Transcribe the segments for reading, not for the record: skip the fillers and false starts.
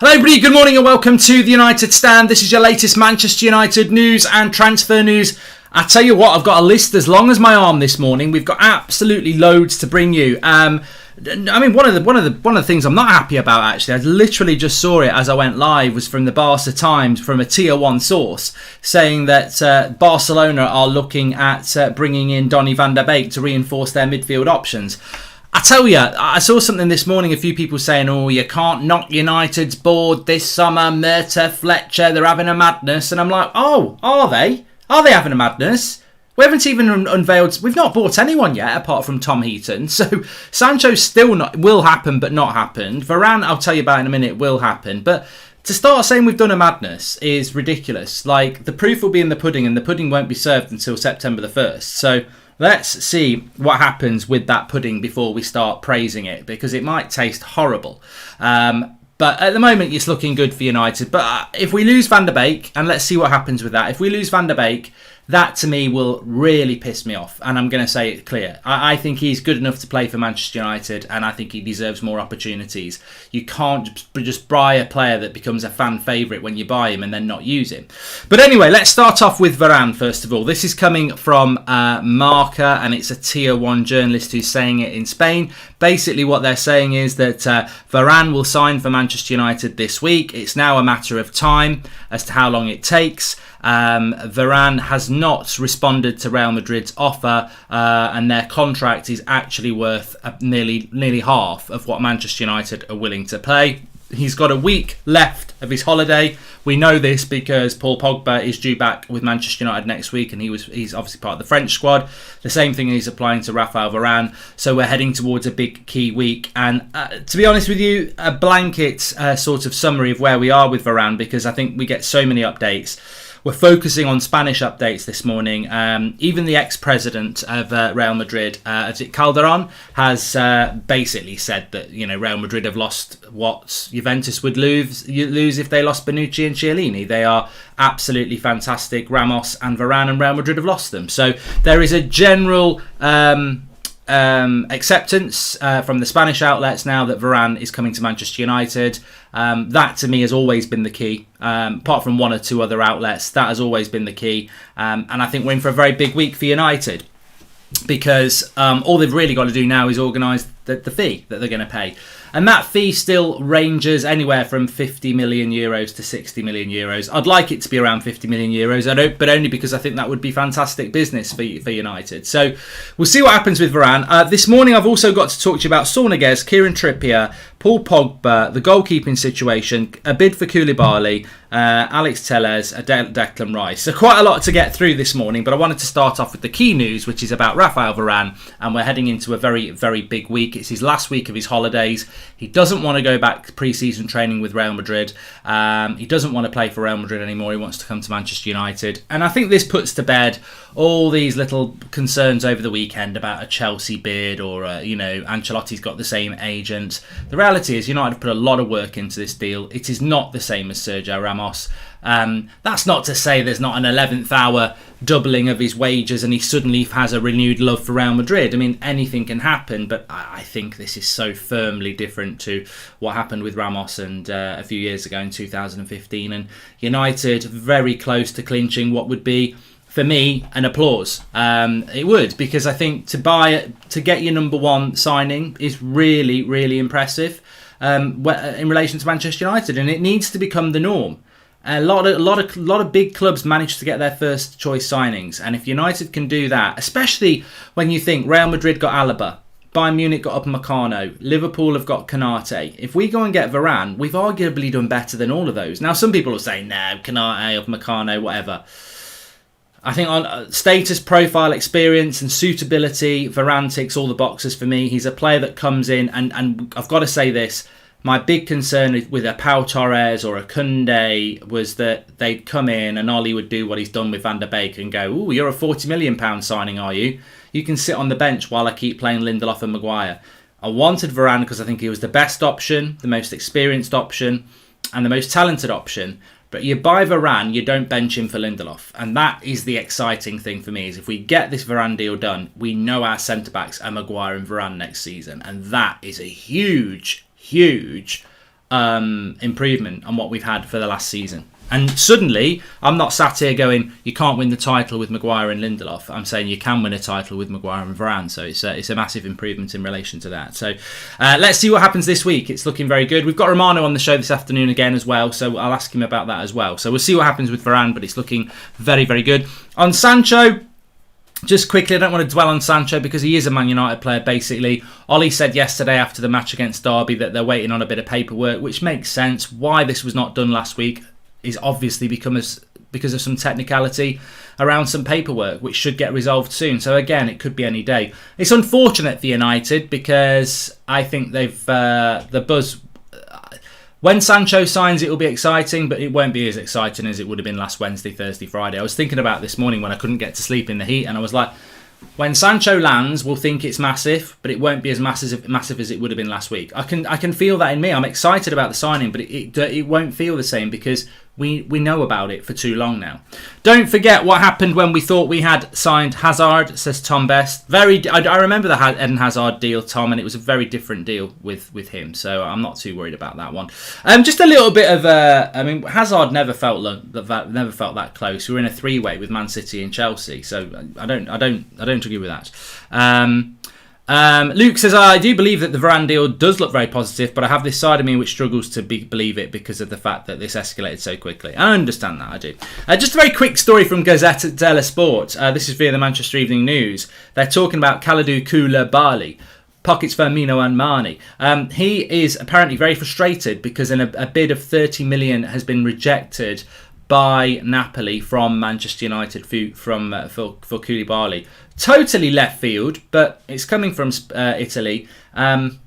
Hello everybody, good morning and welcome to the United Stand. This is your latest Manchester United news and transfer news. I tell you what, I've got a list as long as my arm this morning. We've got absolutely loads to bring you. I mean, one of the things I'm not happy about, actually, I literally just saw it as I went live, was from the Barca Times, from a tier 1 source, saying that Barcelona are looking at bringing in Donny van der Beek to reinforce their midfield options. I tell you, I saw something this morning, a few people saying, oh, you can't knock United's board this summer, Murta, Fletcher, they're having a madness. And I'm like, oh, are they? Are they having a madness? We haven't even unveiled, we've not bought anyone yet, apart from Tom Heaton. So Sancho's still not, will happen, but not happened. Varane, I'll tell you about in a minute, will happen. But to start saying we've done a madness is ridiculous. Like, the proof will be in the pudding, and the pudding won't be served until September the 1st. So let's see what happens with that pudding before we start praising it, because it might taste horrible. But at the moment, it's looking good for United. But if we lose Van der Beek, and let's see what happens with that. If we lose Van der Beek, that to me will really piss me off. And I'm going to say it clear. I think he's good enough to play for Manchester United, and I think he deserves more opportunities. You can't just buy a player that becomes a fan favourite when you buy him and then not use him. But anyway, let's start off with Varane first of all. This is coming from Marca, and it's a tier 1 journalist who's saying it in Spain. Basically what they're saying is that Varane will sign for Manchester United this week. It's now a matter of time as to how long it takes. Varane has not responded to Real Madrid's offer, and their contract is actually worth nearly half of what Manchester United are willing to pay. He's got a week left of his holiday. We know this because Paul Pogba is due back with Manchester United next week, and he's obviously part of the French squad. The same thing is applying to Raphael Varane. So we're heading towards a big key week. And to be honest with you, a blanket sort of summary of where we are with Varane, because I think we get so many updates. We're focusing on Spanish updates this morning. Even the ex-president of Real Madrid, Calderon, has basically said that Real Madrid have lost what Juventus would lose if they lost Bonucci and Chiellini. They are absolutely fantastic. Ramos and Varane, and Real Madrid have lost them. So there is a general acceptance from the Spanish outlets now that Varane is coming to Manchester United. That to me has always been the key. Apart from one or two other outlets, that has always been the key. And I think we're in for a very big week for United, because all they've really got to do now is organise the fee that they're going to pay. And that fee still ranges anywhere from 50 million euros to 60 million euros. I'd like it to be around 50 million euros, but only because I think that would be fantastic business for United. So we'll see what happens with Varane. This morning I've also got to talk to you about Saul Niguez, Kieran Trippier, Paul Pogba, the goalkeeping situation, a bid for Koulibaly, Alex Telles, Declan Rice. So quite a lot to get through this morning, but I wanted to start off with the key news, which is about Raphael Varane, and we're heading into a very, very big week. It's his last week of his holidays. He doesn't want to go back to pre-season training with Real Madrid. He doesn't want to play for Real Madrid anymore. He wants to come to Manchester United. And I think this puts to bed all these little concerns over the weekend about a Chelsea bid, or, Ancelotti's got the same agent. The reality is United have put a lot of work into this deal. It is not the same as Sergio Ramos. That's not to say there's not an 11th hour doubling of his wages and he suddenly has a renewed love for Real Madrid. I mean, anything can happen, but I think this is so firmly different to what happened with Ramos and a few years ago in 2015. And United very close to clinching what would be, for me, an applause. It would, because I think to get your number one signing is really, really impressive in relation to Manchester United, and it needs to become the norm. A lot of big clubs manage to get their first choice signings, and if United can do that, especially when you think Real Madrid got Alaba, Bayern Munich got Upamecano, Liverpool have got Konate. If we go and get Varane, we've arguably done better than all of those. Now, some people will say, no, Konate, Upamecano, whatever. I think on status, profile, experience and suitability, Varane ticks all the boxes for me. He's a player that comes in, and I've got to say this, my big concern with a Pau Torres or a Koundé was that they'd come in and Ollie would do what he's done with Van der Beek and go, ooh, you're a £40 million signing, are you? You can sit on the bench while I keep playing Lindelof and Maguire. I wanted Varane because I think he was the best option, the most experienced option and the most talented option. But you buy Varane, you don't bench him for Lindelof. And that is the exciting thing for me, is if we get this Varane deal done, we know our centre-backs are Maguire and Varane next season. And that is a huge improvement on what we've had for the last season. And suddenly, I'm not sat here going, you can't win the title with Maguire and Lindelof. I'm saying you can win a title with Maguire and Varane. So it's a massive improvement in relation to that. So let's see what happens this week. It's looking very good. We've got Romano on the show this afternoon again as well. So I'll ask him about that as well. So we'll see what happens with Varane, but it's looking very, very good. On Sancho, just quickly, I don't want to dwell on Sancho because he is a Man United player, basically. Ollie said yesterday after the match against Derby that they're waiting on a bit of paperwork, which makes sense. Why this was not done last week is obviously because of some technicality around some paperwork, which should get resolved soon. So again, it could be any day. It's unfortunate for United because I think they've the buzz. When Sancho signs, it will be exciting, but it won't be as exciting as it would have been last Wednesday, Thursday, Friday. I was thinking about this morning when I couldn't get to sleep in the heat, and I was like, when Sancho lands, we'll think it's massive, but it won't be as massive as it would have been last week. I can feel that in me. I'm excited about the signing, but it won't feel the same because we know about it for too long now. Don't forget what happened when we thought we had signed Hazard, says Tom Best. I remember the Eden Hazard deal, Tom, and it was a very different deal with him, so I'm not too worried about that one. Just a little bit of Hazard never felt that close. We were in a three-way with Man City and Chelsea, so I don't agree with that. Luke says, I do believe that the Varane deal does look very positive, but I have this side of me which struggles to believe it because of the fact that this escalated so quickly. I understand that, I do. Just a very quick story from Gazzetta dello Sport. This is via the Manchester Evening News. They're talking about Kalidou Koulibaly, pockets Firmino and Mane. He is apparently very frustrated because a bid of 30 million has been rejected by Napoli from Manchester United for Koulibaly. Totally left field, but it's coming from Italy. I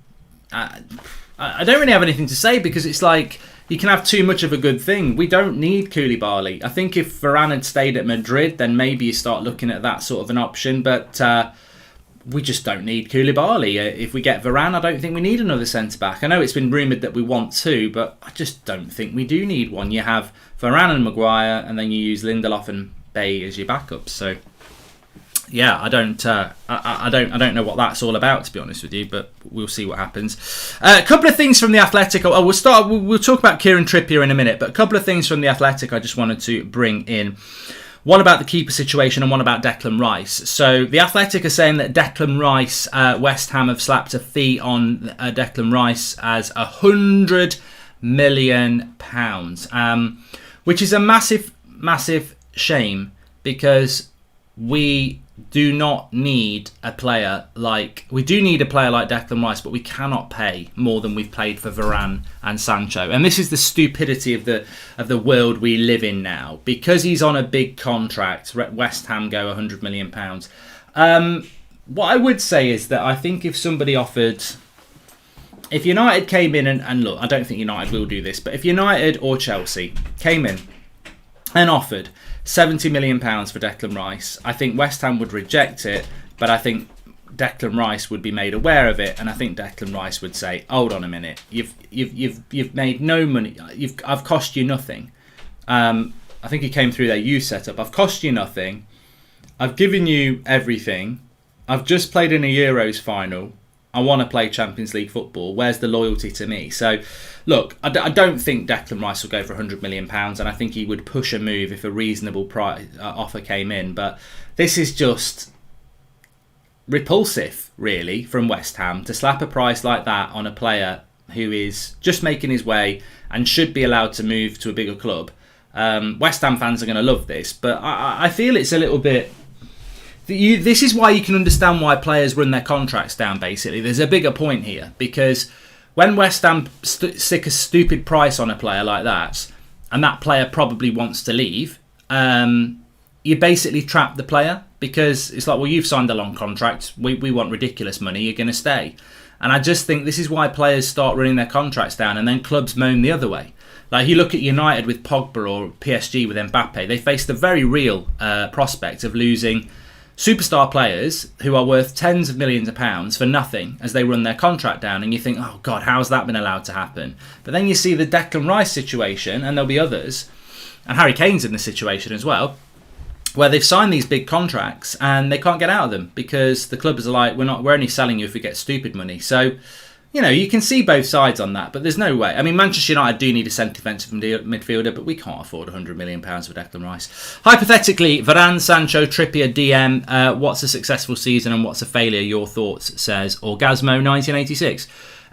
don't really have anything to say because it's like you can have too much of a good thing. We don't need Koulibaly. I think if Varane had stayed at Madrid, then maybe you start looking at that sort of an option, but we just don't need Koulibaly. If we get Varane, I don't think we need another centre-back. I know it's been rumoured that we want two, but I just don't think we do need one. You have Varane and Maguire, and then you use Lindelof and Bay as your backups. So, yeah, I don't know what that's all about, to be honest with you, but we'll see what happens. A couple of things from the Athletic. We'll talk about Kieran Trippier in a minute, but a couple of things from the Athletic I just wanted to bring in. One about the keeper situation and one about Declan Rice. So the Athletic are saying that Declan Rice, West Ham have slapped a fee on Declan Rice as £100 million, which is a massive, massive shame because we do not need a player like Declan Rice, but we cannot pay more than we've paid for Varane and Sancho. And this is the stupidity of the world we live in now. Because he's on a big contract, West Ham go £100 million. What I would say is that I think if United came in and look, I don't think United will do this, but if United or Chelsea came in and offered £70 million for Declan Rice, I think West Ham would reject it, but I think Declan Rice would be made aware of it, and I think Declan Rice would say, "Hold on a minute, you've made no money. I've cost you nothing." I think he came through their youth setup. I've cost you nothing. I've given you everything. I've just played in a Euros final. I want to play Champions League football. Where's the loyalty to me? So, look, I don't think Declan Rice will go for £100 million, and I think he would push a move if a reasonable offer came in. But this is just repulsive, really, from West Ham to slap a price like that on a player who is just making his way and should be allowed to move to a bigger club. West Ham fans are going to love this, but I feel it's a little bit... This is why you can understand why players run their contracts down, basically. There's a bigger point here, because when West Ham stick a stupid price on a player like that, and that player probably wants to leave, you basically trap the player, because it's like, well, you've signed a long contract, we want ridiculous money, you're going to stay. And I just think this is why players start running their contracts down, and then clubs moan the other way. Like, you look at United with Pogba or PSG with Mbappe, they face the very real prospect of losing superstar players who are worth tens of millions of pounds for nothing as they run their contract down, and you think, oh God, how's that been allowed to happen? But then you see the Declan Rice situation, and there'll be others, and Harry Kane's in this situation as well, where they've signed these big contracts and they can't get out of them because the clubs are like, we're only selling you if we get stupid money. So you can see both sides on that, but there's no way. I mean, Manchester United do need a centre defensive midfielder, but we can't afford £100 million for Declan Rice. Hypothetically, Varane, Sancho, Trippier, DM, what's a successful season and what's a failure? Your thoughts, says Orgasmo 1986.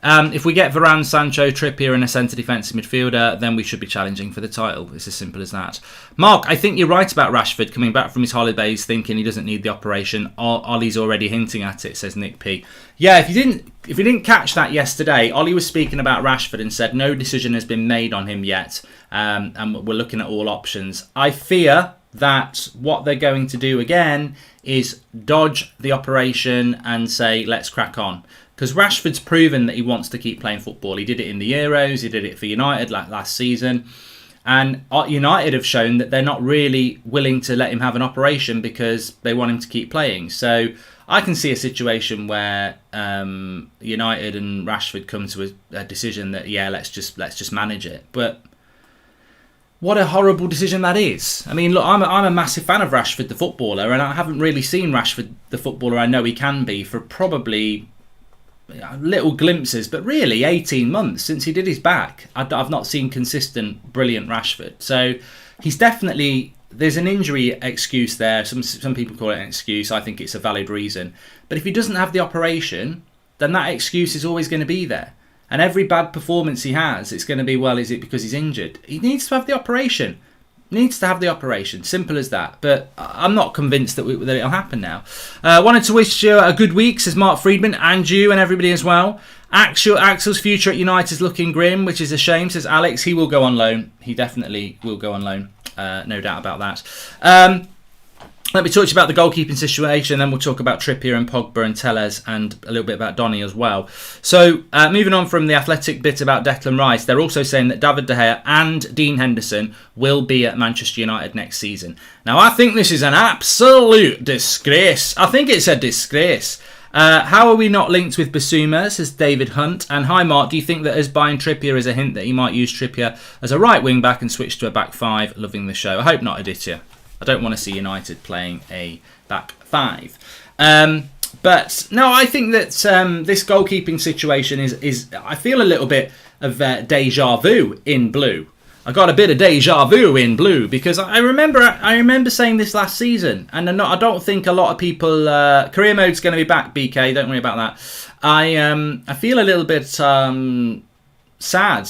If we get Varane, Sancho, Trippier and a centre defensive midfielder, then we should be challenging for the title. It's as simple as that. Mark, I think you're right about Rashford coming back from his holidays thinking he doesn't need the operation. Ollie's already hinting at it, says Nick P. Yeah, if you didn't catch that yesterday, Ollie was speaking about Rashford and said no decision has been made on him yet, and we're looking at all options. I fear that what they're going to do again is dodge the operation and say, let's crack on. Because Rashford's proven that he wants to keep playing football. He did it in the Euros, he did it for United like last season. And United have shown that they're not really willing to let him have an operation because they want him to keep playing. So I can see a situation where United and Rashford come to a decision that, let's just manage it. But what a horrible decision that is. I mean, look, I'm a massive fan of Rashford, the footballer, and I haven't really seen Rashford, the footballer I know he can be, for probably little glimpses, but really 18 months since he did his back. I've not seen consistent, brilliant Rashford. So he's definitely, there's an injury excuse there. Some people call it an excuse. I think it's a valid reason. But if he doesn't have the operation, then that excuse is always going to be there. And every bad performance he has, it's going to be, well, is it because he's injured? He needs to have the operation. Needs to have the operation. Simple as that. But I'm not convinced that it'll happen now. Wanted to wish you a good week, says Mark Friedman, and you and everybody as well. Axel's future at United is looking grim, which is a shame, says Alex. He will go on loan. He definitely will go on loan. No doubt about that. Let me talk to you about the goalkeeping situation, then we'll talk about Trippier and Pogba and Telles and a little bit about Donny as well. So, moving on from the Athletic bit about Declan Rice, they're also saying that David De Gea and Dean Henderson will be at Manchester United next season. Now, I think this is an absolute disgrace. I think it's a disgrace. How are we not linked with Basuma, says David Hunt. And hi, Mark, do you think that us buying Trippier is a hint that he might use Trippier as a right wing back and switch to a back five? Loving the show. I hope not, Aditya. I don't want to see United playing a back five. But no, I think that this goalkeeping situation is I feel a little bit of deja vu in blue. I got a bit of deja vu in blue because I remember saying this last season, and I don't think a lot of people. Career mode's going to be back, BK. Don't worry about that. I feel a little bit sad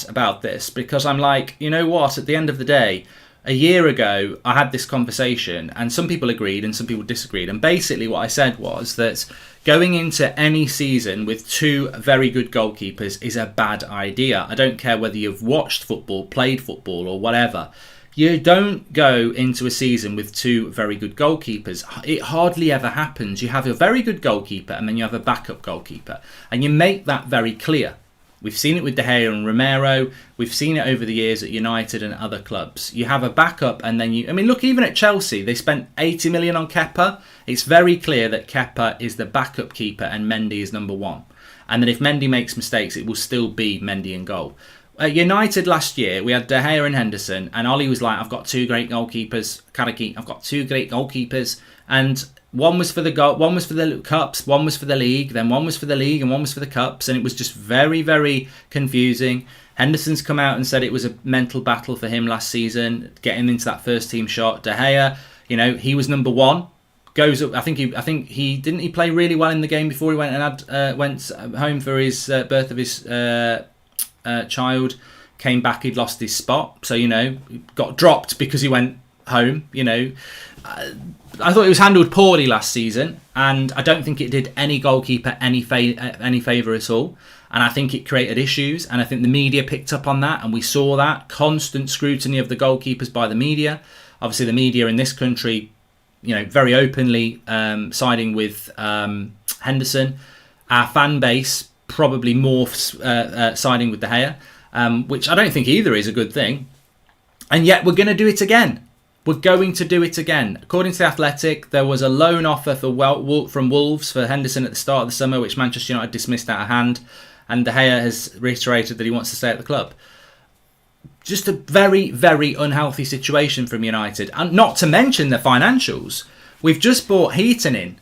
about this because I'm like, you know what? At the end of the day, a year ago, I had this conversation and some people agreed and some people disagreed. And basically what I said was that going into any season with two very good goalkeepers is a bad idea. I don't care whether you've watched football, played football or whatever. You don't go into a season with two very good goalkeepers. It hardly ever happens. You have a very good goalkeeper and then you have a backup goalkeeper. And you make that very clear. We've seen it with De Gea and Romero. We've seen it over the years at United and other clubs. You have a backup and then look, even at Chelsea, they spent 80 million on Kepa. It's very clear that Kepa is the backup keeper and Mendy is number one. And that if Mendy makes mistakes, it will still be Mendy in goal. At United last year, we had De Gea and Henderson, and Ollie was like, I've got two great goalkeepers. Karaki, I've got two great goalkeepers. And one was for the goal, one was for the cups, one was for the league, then one was for the league and one was for the cups, and it was just very, very confusing. Henderson's come out and said it was a mental battle for him last season, getting into that first team shot. De Gea, he was number one. Goes up. I think he didn't he play really well in the game before he went and went home for his birth of his child. Came back, he'd lost his spot, so got dropped because he went home. I thought it was handled poorly last season, and I don't think it did any goalkeeper any favour at all. And I think it created issues, and I think the media picked up on that, and we saw that constant scrutiny of the goalkeepers by the media. Obviously, the media in this country, very openly siding with Henderson. Our fan base probably more siding with De Gea, which I don't think either is a good thing. And yet we're going to do it again. We're going to do it again. According to The Athletic, there was a loan offer from Wolves for Henderson at the start of the summer, which Manchester United dismissed out of hand. And De Gea has reiterated that he wants to stay at the club. Just a very, very unhealthy situation from United. And not to mention the financials. We've just bought Heaton in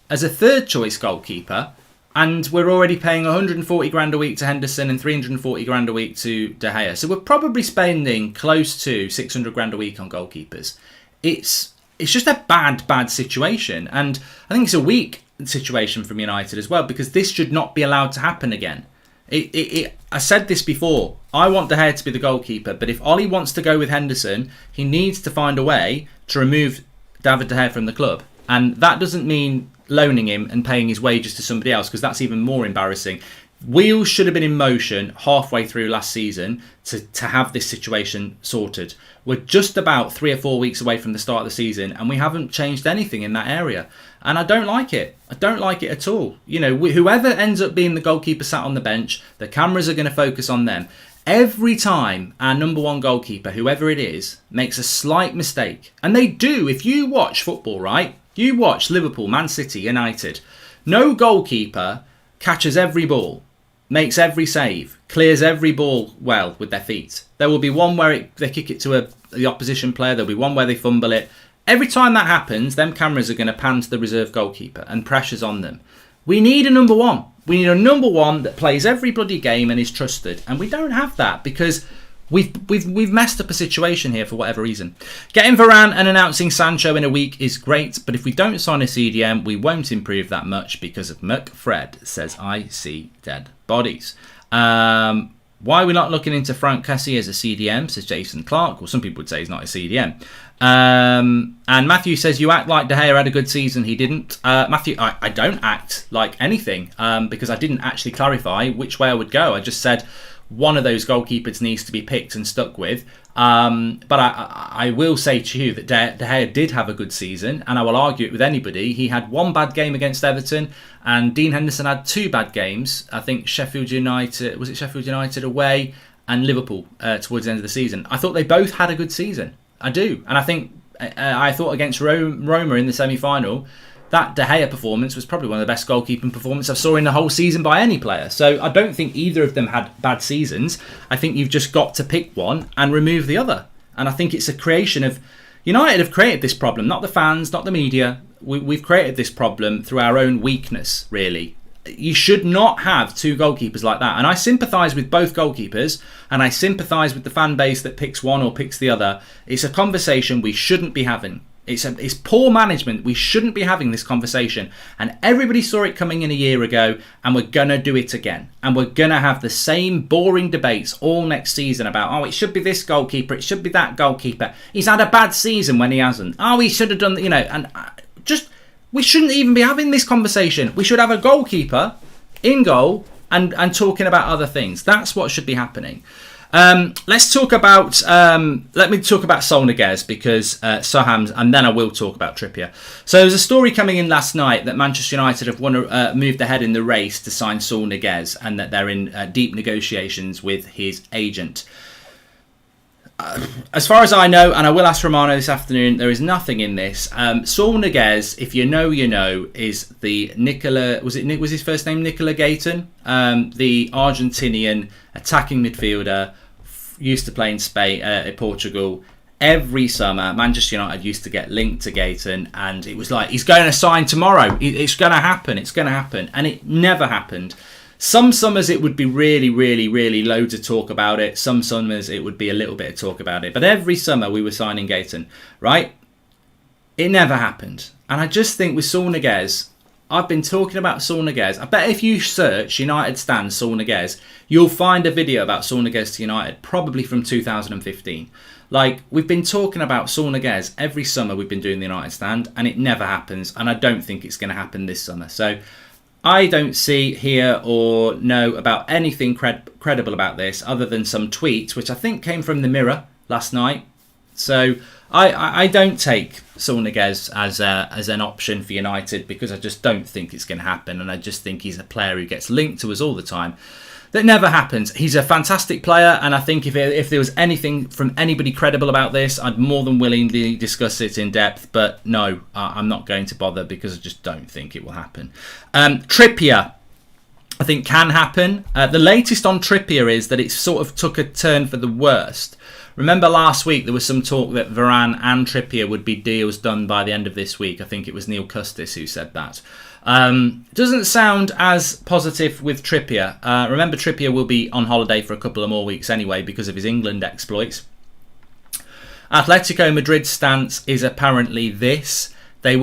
as a third choice goalkeeper And we're already paying 140 grand a week to Henderson and 340 grand a week to De Gea. So we're probably spending close to 600 grand a week on goalkeepers. It's just a bad situation. And I think it's a weak situation from United as well, because this should not be allowed to happen again. I said this before. I want De Gea to be the goalkeeper, but if Ollie wants to go with Henderson, he needs to find a way to remove David De Gea from the club. And that doesn't mean loaning him and paying his wages to somebody else, because that's even more embarrassing. Wheels should have been in motion halfway through last season to have this situation sorted. We're just about 3 or 4 weeks away from the start of the season, and we haven't changed anything in that area. And I don't like it. I don't like it at all. You know, whoever ends up being the goalkeeper sat on the bench, the cameras are going to focus on them. Every time our number one goalkeeper, whoever it is, makes a slight mistake, and they do, if you watch football, right? You watch Liverpool, Man City, United. No goalkeeper catches every ball, makes every save, clears every ball well with their feet. There will be one where they kick it to the opposition player. There'll be one where they fumble it. Every time that happens, them cameras are going to pan to the reserve goalkeeper and pressure's on them. We need a number one. We need a number one that plays every bloody game and is trusted. And we don't have that because we've messed up a situation here for whatever reason. Getting Varane and announcing Sancho in a week is great, but if we don't sign a CDM, we won't improve that much because of McFred, says I see dead bodies. Why are we not looking into Frank Kessie as a CDM, says Jason Clark. Well, some people would say he's not a CDM. And Matthew says, you act like De Gea had a good season. He didn't. Matthew, I don't act like anything because I didn't actually clarify which way I would go. I just said one of those goalkeepers needs to be picked and stuck with. But I will say to you that De Gea did have a good season, and I will argue it with anybody. He had one bad game against Everton, and Dean Henderson had 2 bad games. I think Sheffield United away and Liverpool towards the end of the season. I thought they both had a good season. I do. And I think I thought against Roma in the semi-final, that De Gea performance was probably one of the best goalkeeping performances I saw in the whole season by any player. So I don't think either of them had bad seasons. I think you've just got to pick one and remove the other. And I think it's a creation of... United have created this problem, not the fans, not the media. We've created this problem through our own weakness, really. You should not have 2 goalkeepers like that. And I sympathise with both goalkeepers, and I sympathise with the fan base that picks one or picks the other. It's a conversation we shouldn't be having. It's poor management. We shouldn't be having this conversation. And everybody saw it coming in a year ago, and we're going to do it again. And we're going to have the same boring debates all next season about, oh, it should be this goalkeeper, it should be that goalkeeper. He's had a bad season when he hasn't. Oh, he should have done, and just... We shouldn't even be having this conversation. We should have a goalkeeper in goal and talking about other things. That's what should be happening. Let's talk about... let me talk about Saul Niguez because Sohams, and then I will talk about Trippier. So there's a story coming in last night that Manchester United have moved ahead in the race to sign Saul Niguez, and that they're in deep negotiations with his agent. As far as I know, and I will ask Romano this afternoon, there is nothing in this. Saul Niguez, if you know, you know, is the was his first name Nicola Gayton? The Argentinian attacking midfielder, used to play in Spain, Portugal. Every summer, Manchester United used to get linked to Gayton, and it was like, he's going to sign tomorrow. It's going to happen. It's going to happen. And it never happened. Some summers it would be really, really, really loads of talk about it. Some summers it would be a little bit of talk about it. But every summer we were signing Gayton, right? It never happened. And I just think with Saul Niguez, I've been talking about Saul Niguez. I bet if you search United stand Saul Niguez, you'll find a video about Saul Niguez to United, probably from 2015. Like, we've been talking about Saul Niguez every summer we've been doing the United stand, and it never happens. And I don't think it's going to happen this summer. So I don't see, hear or know about anything credible about this other than some tweets, which I think came from the Mirror last night. So I don't take Saul Niguez as an option for United because I just don't think it's going to happen. And I just think he's a player who gets linked to us all the time. That never happens. He's a fantastic player, and I think if there was anything from anybody credible about this, I'd more than willingly discuss it in depth. But no, I'm not going to bother because I just don't think it will happen. Trippier, I think, can happen. The latest on Trippier is that it sort of took a turn for the worst. Remember last week there was some talk that Varane and Trippier would be deals done by the end of this week. I think it was Neil Custis who said that. Doesn't sound as positive with Trippier. Remember, Trippier will be on holiday for a couple of more weeks anyway because of his England exploits. Atletico Madrid's stance is apparently this. They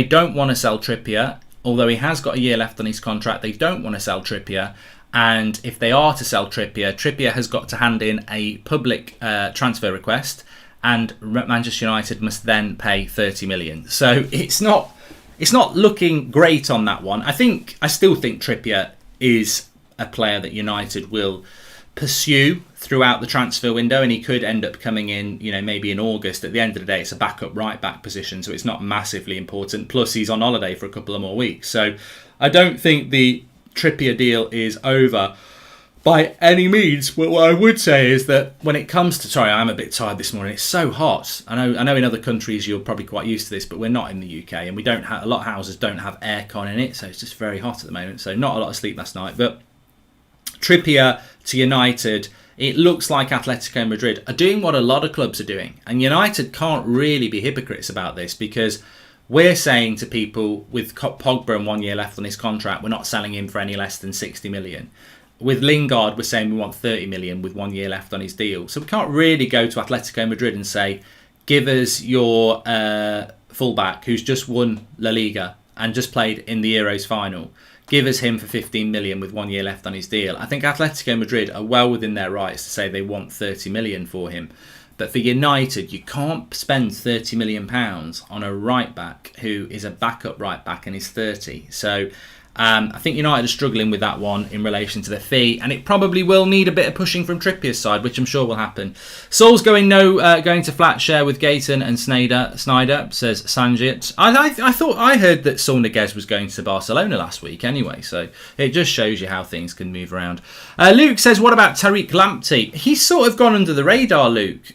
don't want to sell Trippier, although he has got a year left on his contract. They don't want to sell Trippier. And if they are to sell Trippier, Trippier has got to hand in a public transfer request, and Manchester United must then pay 30 million. So it's not looking great on that one. I still think Trippier is a player that United will pursue throughout the transfer window, and he could end up coming in, maybe in August. At the end of the day, it's a backup right back position, so it's not massively important. Plus, he's on holiday for a couple of more weeks. So I don't think the Trippier deal is over by any means. But what I would say is that when it comes to... Sorry, I'm a bit tired this morning. It's so hot. I know in other countries you're probably quite used to this, but we're not in the UK, and we don't have... A lot of houses don't have aircon in it, so it's just very hot at the moment. So not a lot of sleep last night. But Trippier to United, it looks like Atletico Madrid are doing what a lot of clubs are doing. And United can't really be hypocrites about this, because we're saying to people with Pogba and 1 year left on his contract, we're not selling him for any less than 60 million. With Lingard, we're saying we want 30 million with 1 year left on his deal. So we can't really go to Atletico Madrid and say, give us your fullback who's just won La Liga and just played in the Euros final. Give us him for 15 million with 1 year left on his deal. I think Atletico Madrid are well within their rights to say they want 30 million for him. But for United, you can't spend £30 million on a right back who is a backup right back and is 30. So I think United are struggling with that one in relation to the fee, and it probably will need a bit of pushing from Trippier's side, which I'm sure will happen. Saul's going to flat share with Gayton and Snyder, says Sanjit. I heard that Saul Niguez was going to Barcelona last week anyway, so it just shows you how things can move around. Luke says, what about Tariq Lamptey? He's sort of gone under the radar, Luke.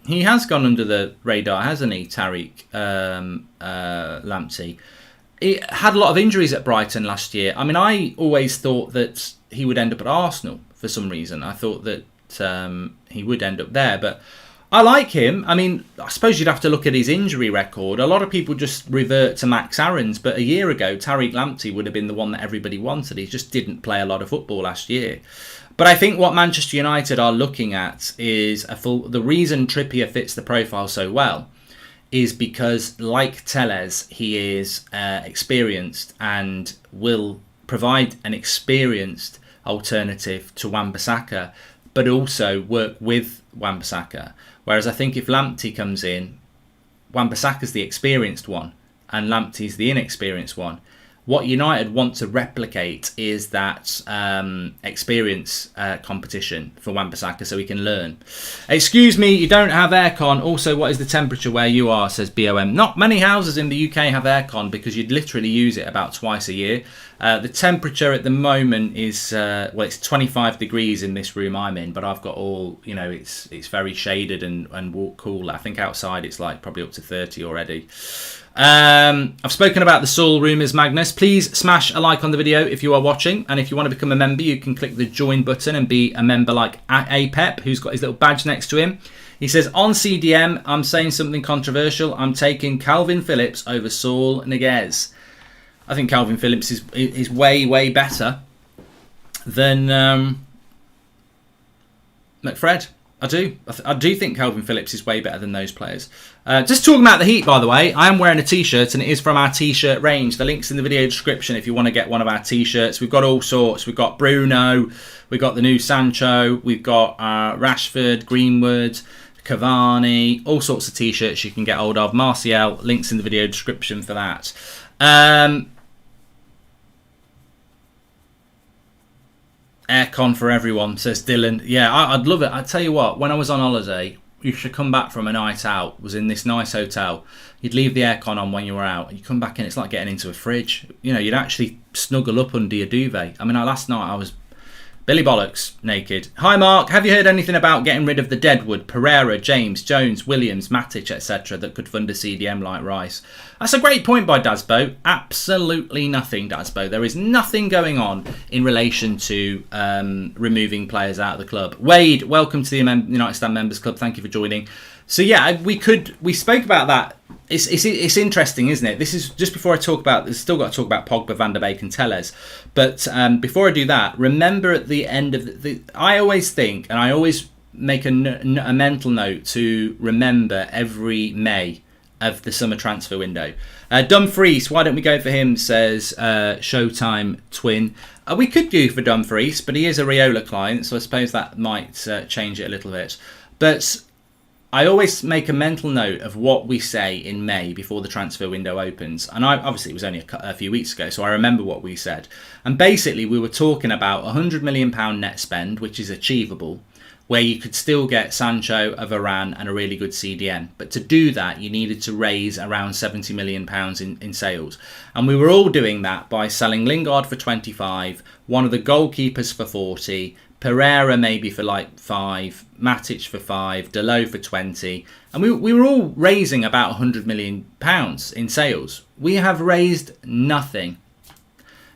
He has gone under the radar, hasn't he, Tariq Lamptey? He had a lot of injuries at Brighton last year. I mean, I always thought that he would end up at Arsenal for some reason. I thought that he would end up there, but I like him. I mean, I suppose you'd have to look at his injury record. A lot of people just revert to Max Aarons, but a year ago, Tariq Lamptey would have been the one that everybody wanted. He just didn't play a lot of football last year. But I think what Manchester United are looking at is the reason Trippier fits the profile so well is because, like Telles, he is experienced and will provide an experienced alternative to Wan-Bissaka, but also work with Wan-Bissaka. Whereas I think if Lamptey comes in, Wan-Bissaka's the experienced one and Lamptey's the inexperienced one. What United want to replicate is that experience competition for Wan-Bissaka so he can learn. Excuse me, you don't have aircon. Also, what is the temperature where you are, says BOM. Not many houses in the UK have aircon because you'd literally use it about twice a year. The temperature at the moment is, it's 25 degrees in this room I'm in, but I've got all, it's very shaded and cool. I think outside it's like probably up to 30 already. I've spoken about the Saul rumours, Magnus. Please smash a like on the video if you are watching, and if you want to become a member, you can click the join button and be a member like Apep, who's got his little badge next to him. He says, on CDM, I'm saying something controversial. I'm taking Calvin Phillips over Saul Niguez. I think Calvin Phillips is way, way better than McFred. I do. I do think Calvin Phillips is way better than those players. Just talking about the Heat, by the way, I am wearing a T-shirt, and it is from our T-shirt range. The link's in the video description if you want to get one of our T-shirts. We've got all sorts. We've got Bruno. We've got the new Sancho. We've got Rashford, Greenwood, Cavani. All sorts of T-shirts you can get hold of. Martial, links in the video description for that. Aircon for everyone, says Dylan. Yeah, I'd love it. I tell you what, when I was on holiday, you should come back from a night out, was in this nice hotel. You'd leave the aircon on when you were out, and you come back in, it's like getting into a fridge. You'd actually snuggle up under your duvet. I mean, last night I was Billy Bollocks naked. Hi Mark, have you heard anything about getting rid of the Deadwood, Pereira, James, Jones, Williams, Matic, etc. that could fund a CDM like Rice? That's a great point by Dasbo. Absolutely nothing, Dasbo. There is nothing going on in relation to removing players out of the club. Wade, welcome to the United Stand Members Club. Thank you for joining. So yeah, we spoke about that It's interesting, isn't it? This is just before I talk about. There's still got to talk about Pogba, Van der Beek, and Telles. But before I do that, remember at the end of I always think, and I always make a mental note to remember every May of the summer transfer window. Dumfries, why don't we go for him? Says Showtime Twin. We could go for Dumfries, but he is a Riola client, so I suppose that might change it a little bit. But I always make a mental note of what we say in May before the transfer window opens. And obviously it was only a few weeks ago, so I remember what we said. And basically we were talking about £100 million net spend, which is achievable, where you could still get Sancho, a Varane and a really good CDM. But to do that, you needed to raise around £70 million in sales. And we were all doing that by selling Lingard for 25, one of the goalkeepers for 40, Pereira maybe for like 5, Matic for 5, Dalot for 20. And we were all raising about £100 million in sales. We have raised nothing.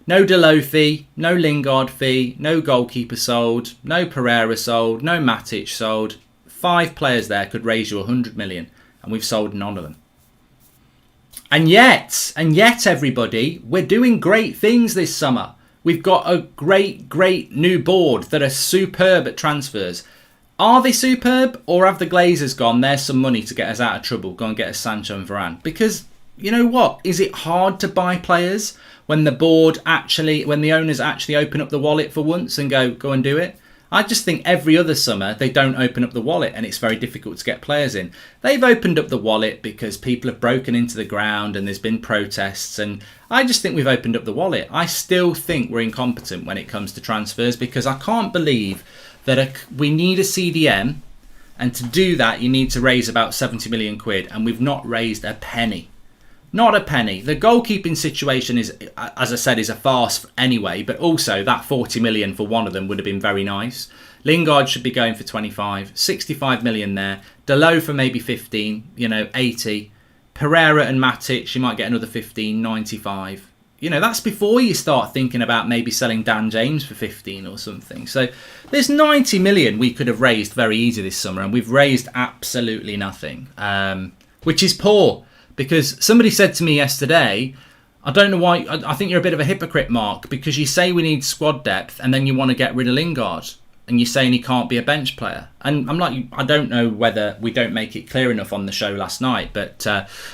No Dalot fee, no Lingard fee, no goalkeeper sold, no Pereira sold, no Matic sold. 5 players there could raise you 100 million, and we've sold none of them. And yet, everybody, we're doing great things this summer. We've got a great new board that are superb at transfers. Are they superb, or have the Glazers gone, there's some money to get us out of trouble, go and get us Sancho and Varane? Because, you know what, is it hard to buy players when the owners actually open up the wallet for once and go and do it? I just think every other summer they don't open up the wallet and it's very difficult to get players in. They've opened up the wallet because people have broken into the ground and there's been protests, and I just think we've opened up the wallet. I still think we're incompetent when it comes to transfers, because I can't believe that we need a CDM, and to do that you need to raise about 70 million quid, and we've not raised a penny. Not a penny. The goalkeeping situation is, as I said, is a farce anyway, but also that 40 million for one of them would have been very nice. Lingard should be going for 25, 65 million there. Dalot for maybe 15, 80. Pereira and Matic, you might get another 15, 95. That's before you start thinking about maybe selling Dan James for 15 or something. So there's 90 million we could have raised very easy this summer, and we've raised absolutely nothing, which is poor. Because somebody said to me yesterday, I don't know why, I think you're a bit of a hypocrite, Mark, because you say we need squad depth and then you want to get rid of Lingard and you're saying he can't be a bench player. And I'm like, I don't know whether we don't make it clear enough on the show last night, but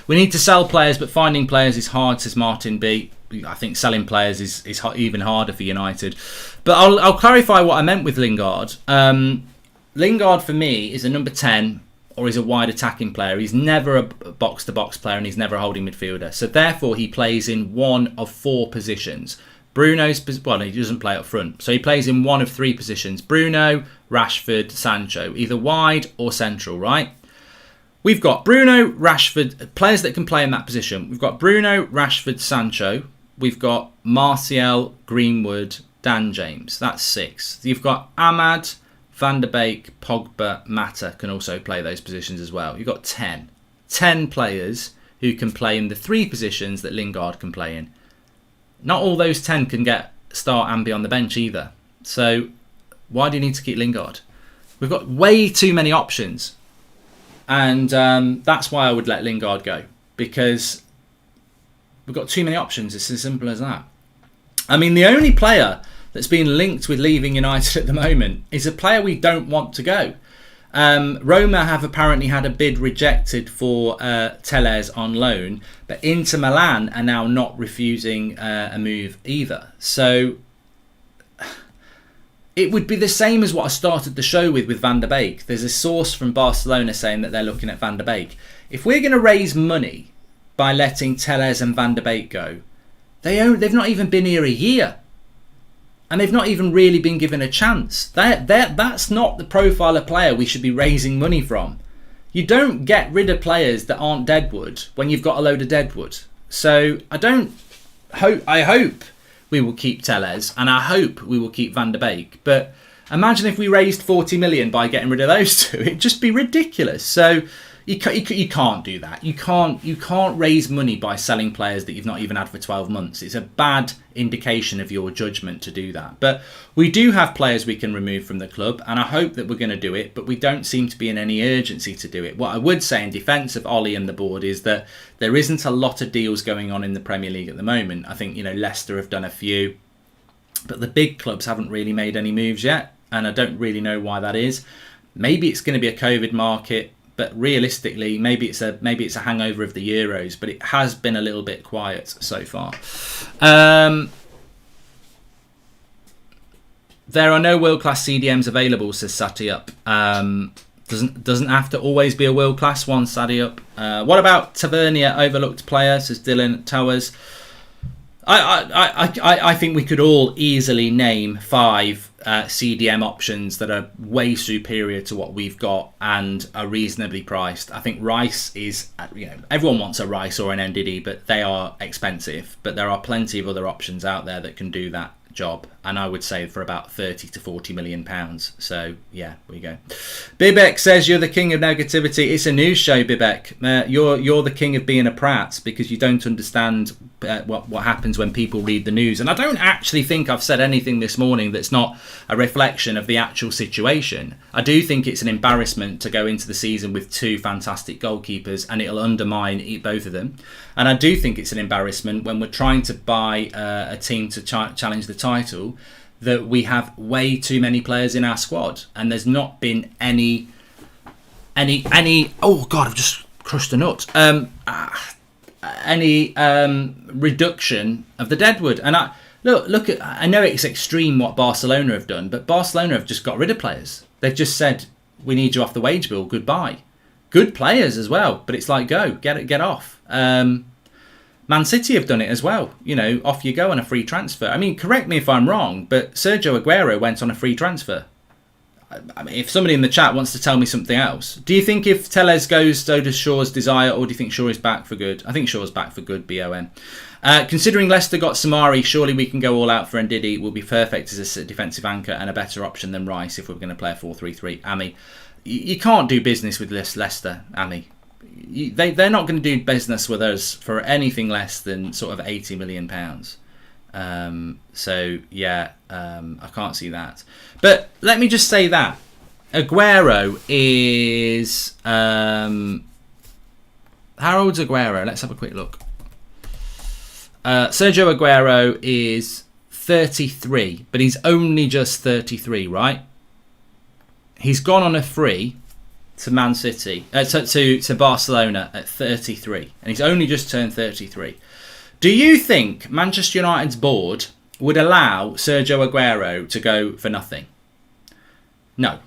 we need to sell players, but finding players is hard, says Martin B. I think selling players is even harder for United. But I'll clarify what I meant with Lingard. Lingard for me is a number 10, or he's a wide attacking player. He's never a box-to-box player, and he's never a holding midfielder. So therefore, he plays in one of 4 positions. He doesn't play up front. So he plays in one of 3 positions. Bruno, Rashford, Sancho. Either wide or central, right? We've got Bruno, Rashford, players that can play in that position. We've got Bruno, Rashford, Sancho. We've got Martial, Greenwood, Dan James. That's 6. You've got Ahmad, Van der Beek, Pogba, Mata can also play those positions as well. You've got 10. 10 players who can play in the 3 positions that Lingard can play in. Not all those 10 can start and be on the bench either. So why do you need to keep Lingard? We've got way too many options. And that's why I would let Lingard go. Because we've got too many options. It's as simple as that. I mean, the only player that's been linked with leaving United at the moment is a player we don't want to go. Roma have apparently had a bid rejected for Telles on loan, but Inter Milan are now not refusing a move either. So it would be the same as what I started the show with Van der Beek. There's a source from Barcelona saying that they're looking at Van der Beek. If we're going to raise money by letting Telles and Van der Beek go, they've not even been here a year. And they've not even really been given a chance. That's not the profile of player we should be raising money from. You don't get rid of players that aren't deadwood when you've got a load of deadwood. So I hope we will keep Telles, and I hope we will keep Van der Beek. But imagine if we raised 40 million by getting rid of those 2. It'd just be ridiculous. So, You can't do that. You can't raise money by selling players that you've not even had for 12 months. It's a bad indication of your judgment to do that. But we do have players we can remove from the club, and I hope that we're going to do it, but we don't seem to be in any urgency to do it. What I would say in defence of Ollie and the board is that there isn't a lot of deals going on in the Premier League at the moment. I think, Leicester have done a few, but the big clubs haven't really made any moves yet, and I don't really know why that is. Maybe it's going to be a COVID market. But realistically, maybe it's a hangover of the Euros, but it has been a little bit quiet so far. There are no world-class CDMs available, says Sati Up. Doesn't have to always be a world-class one, Sati Up. What about Tavernier, overlooked player, says Dylan Towers. I think we could all easily name 5 CDM options that are way superior to what we've got and are reasonably priced. I think Rice is, everyone wants a Rice or an NDD, but they are expensive. But there are plenty of other options out there that can do that job, and I would say for about 30 to 40 million pounds. So yeah, we go. Bibek says you're the king of negativity. It's a news show, Bibek. You're the king of being a prat because you don't understand what happens when people read the news. And I don't actually think I've said anything this morning that's not a reflection of the actual situation. I do think it's an embarrassment to go into the season with 2 fantastic goalkeepers, and it'll undermine both of them. And I do think it's an embarrassment when we're trying to buy a team to challenge the title that we have way too many players in our squad, and there's not been any. Oh God, I've just crushed a nut. Any reduction of the deadwood, and look at. I know it's extreme what Barcelona have done, but Barcelona have just got rid of players. They've just said we need you off the wage bill. Goodbye. Good players as well, but it's like go get off. Man City have done it as well. Off you go on a free transfer. I mean, correct me if I'm wrong, but Sergio Aguero went on a free transfer. I mean, if somebody in the chat wants to tell me something else, do you think if Tellez goes, so does Shaw's desire, or do you think Shaw is back for good? I think Shaw's back for good, BOM. Considering Leicester got Samari, surely we can go all out for Ndidi. Will be perfect as a defensive anchor and a better option than Rice if we're going to play a 4-3-3. Ami, you can't do business with Leicester, Ami. They're not going to do business with us for anything less than sort of £80 million. So yeah, I can't see that. But let me just say that Aguero is how old's Aguero? Let's have a quick look. Sergio Aguero is 33, but he's only just 33, right? He's gone on a free to Man City, to Barcelona at 33, and he's only just turned 33. Do you think Manchester United's board would allow Sergio Aguero to go for nothing? No,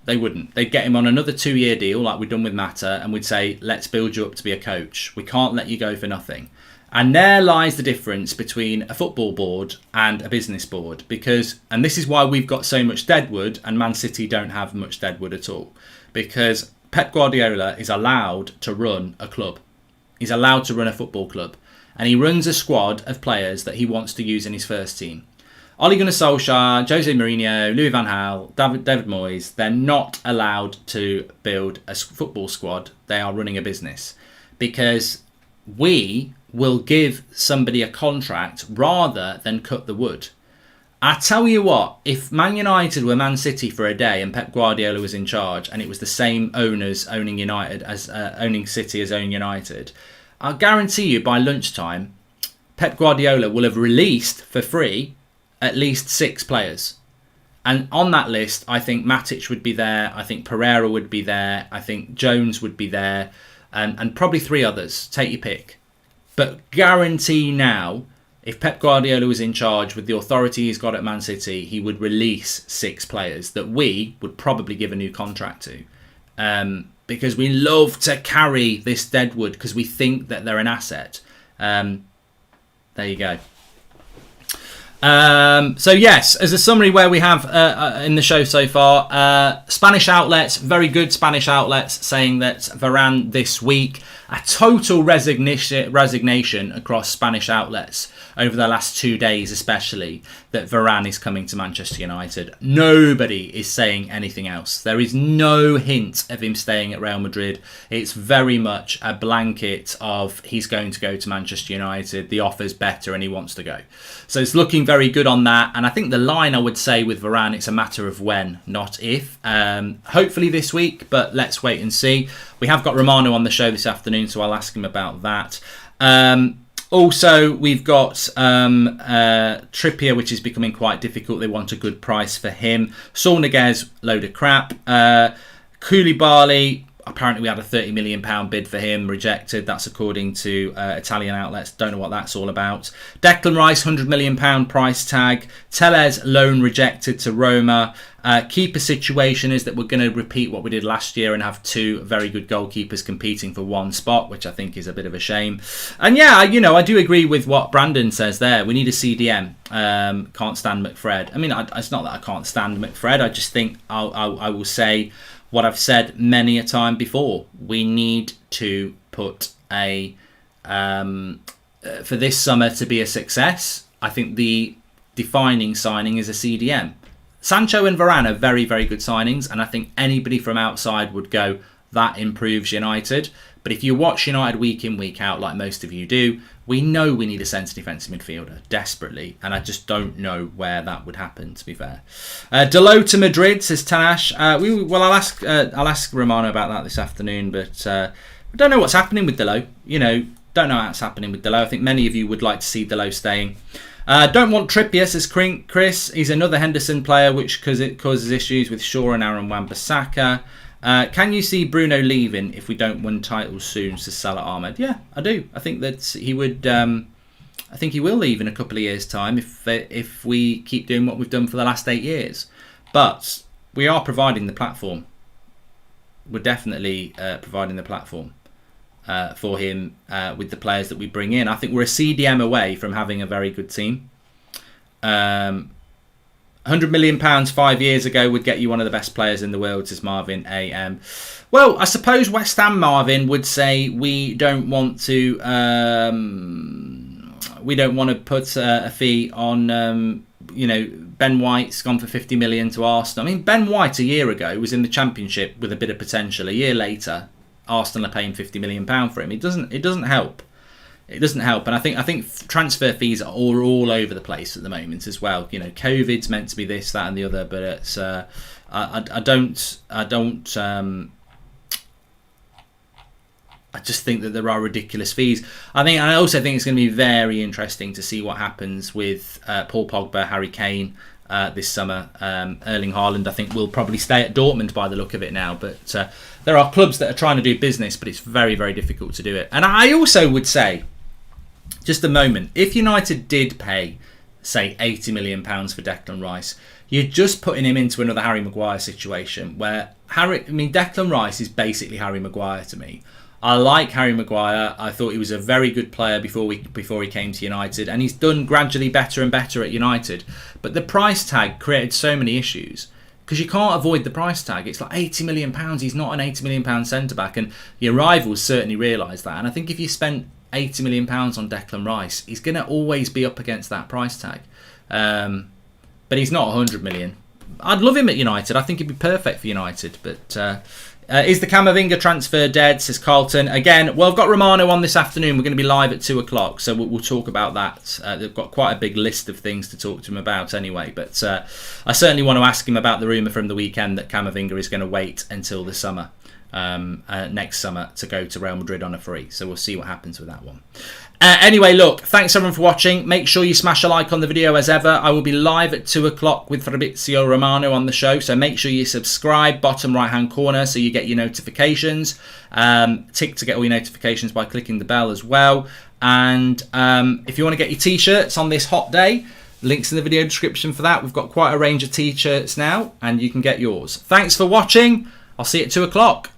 they wouldn't. They'd get him on another 2-year deal like we've done with Mata, and we'd say, let's build you up to be a coach. We can't let you go for nothing. And there lies the difference between a football board and a business board, and this is why we've got so much deadwood and Man City don't have much deadwood at all, because Pep Guardiola is allowed to run a club. He's allowed to run a football club, and he runs a squad of players that he wants to use in his first team. Ole Gunnar Solskjaer, Jose Mourinho, Louis van Gaal, David Moyes, they're not allowed to build a football squad. They are running a business, because we will give somebody a contract rather than cut the wood. I tell you what, if Man United were Man City for a day and Pep Guardiola was in charge, and it was the same owners owning United as owning City as owning United, I'll guarantee you by lunchtime, Pep Guardiola will have released for free at least 6 players. And on that list, I think Matic would be there, I think Pereira would be there, I think Jones would be there, and probably 3 others. Take your pick. But guarantee now, if Pep Guardiola was in charge with the authority he's got at Man City, he would release 6 players that we would probably give a new contract to. Because we love to carry this deadwood because we think that they're an asset. There you go. So yes, as a summary where we have in the show so far, Spanish outlets, very good Spanish outlets, saying that Varane this week a total resignation across Spanish outlets over the last 2 days, especially, that Varane is coming to Manchester United. Nobody is saying anything else. There is no hint of him staying at Real Madrid. It's very much a blanket of he's going to go to Manchester United. The offer's better and he wants to go. So it's looking very good on that. And I think the line, I would say, with Varane, it's a matter of when, not if. Hopefully this week, but let's wait and see. We have got Romano on the show this afternoon, so I'll ask him about that. Also, we've got Trippier, which is becoming quite difficult. They want a good price for him. Saul Niguez, load of crap. Koulibaly, apparently we had a £30 million bid for him, rejected. That's according to Italian outlets. Don't know what that's all about. Declan Rice, £100 million price tag. Tellez, loan rejected to Roma. Keeper situation is that we're going to repeat what we did last year and have two very good goalkeepers competing for one spot, which I think is a bit of a shame. And yeah, I do agree with what Brandon says there. We need a CDM. Can't stand McFred. I mean, it's not that I can't stand McFred. I just think I will say what I've said many a time before. We need to put for this summer to be a success, I think the defining signing is a CDM. Sancho and Varane are very, very good signings, and I think anybody from outside would go, that improves United. But if you watch United week in, week out, like most of you do, we know we need a centre defensive midfielder desperately, and I just don't know where that would happen, to be fair. Delo to Madrid, says Tanash. I'll ask Romano about that this afternoon, but I don't know what's happening with Delo. Don't know what's happening with Delo. I think many of you would like to see Delo staying. Don't want Trippier, says Chris. He's another Henderson player, which causes issues with Shaw and Aaron Wan-Bissaka. Can you see Bruno leaving if we don't win titles soon, says Salah Ahmed? Yeah, I do. I think that he would. I think he will leave in a couple of years' time if we keep doing what we've done for the last 8 years. But we are providing the platform. We're definitely providing the platform for him with the players that we bring in. I think we're a CDM away from having a very good team. £100 million 5 years ago would get you one of the best players in the world, says Marvin AM. Well, I suppose West Ham Marvin would say we don't want to put a fee on Ben White's gone for 50 million to Arsenal. I mean, Ben White a year ago was in the Championship with a bit of potential. A year later, Arsenal are paying £50 million for him. It doesn't help. It doesn't help, and I think transfer fees are all over the place at the moment as well. COVID's meant to be this, that, and the other, but it's I just think that there are ridiculous fees. I also think it's going to be very interesting to see what happens with Paul Pogba, Harry Kane this summer. Erling Haaland, I think, will probably stay at Dortmund by the look of it now, but there are clubs that are trying to do business, but it's very, very difficult to do it. And I also would say, just a moment, if United did pay, say, £80 million for Declan Rice, you're just putting him into another Harry Maguire situation where Declan Rice is basically Harry Maguire to me. I like Harry Maguire. I thought he was a very good player before he came to United, and he's done gradually better and better at United. But the price tag created so many issues because you can't avoid the price tag. It's like £80 million. He's not an £80 million centre-back, and your rivals certainly realise that. And I think if you spent £80 million on Declan Rice, he's going to always be up against that price tag. But he's not 100 million. I'd love him at United. I think he'd be perfect for United. But is the Camavinga transfer dead, says Carlton. Again, well, I've got Romano on this afternoon. We're going to be live at 2 o'clock, so we'll talk about that. They've got quite a big list of things to talk to him about anyway. But I certainly want to ask him about the rumour from the weekend that Camavinga is going to wait until the summer. Next summer to go to Real Madrid on a free, so we'll see what happens with that one. Anyway, look, thanks everyone for watching. Make sure you smash a like on the video as ever. I will be live at 2 o'clock with Fabrizio Romano on the show, so make sure you subscribe, bottom right hand corner, so you get your notifications. Tick to get all your notifications by clicking the bell as well. And if you want to get your t-shirts on this hot day, links in the video description for that. We've got quite a range of t-shirts now, and you can get yours. Thanks for watching. I'll see you at 2 o'clock.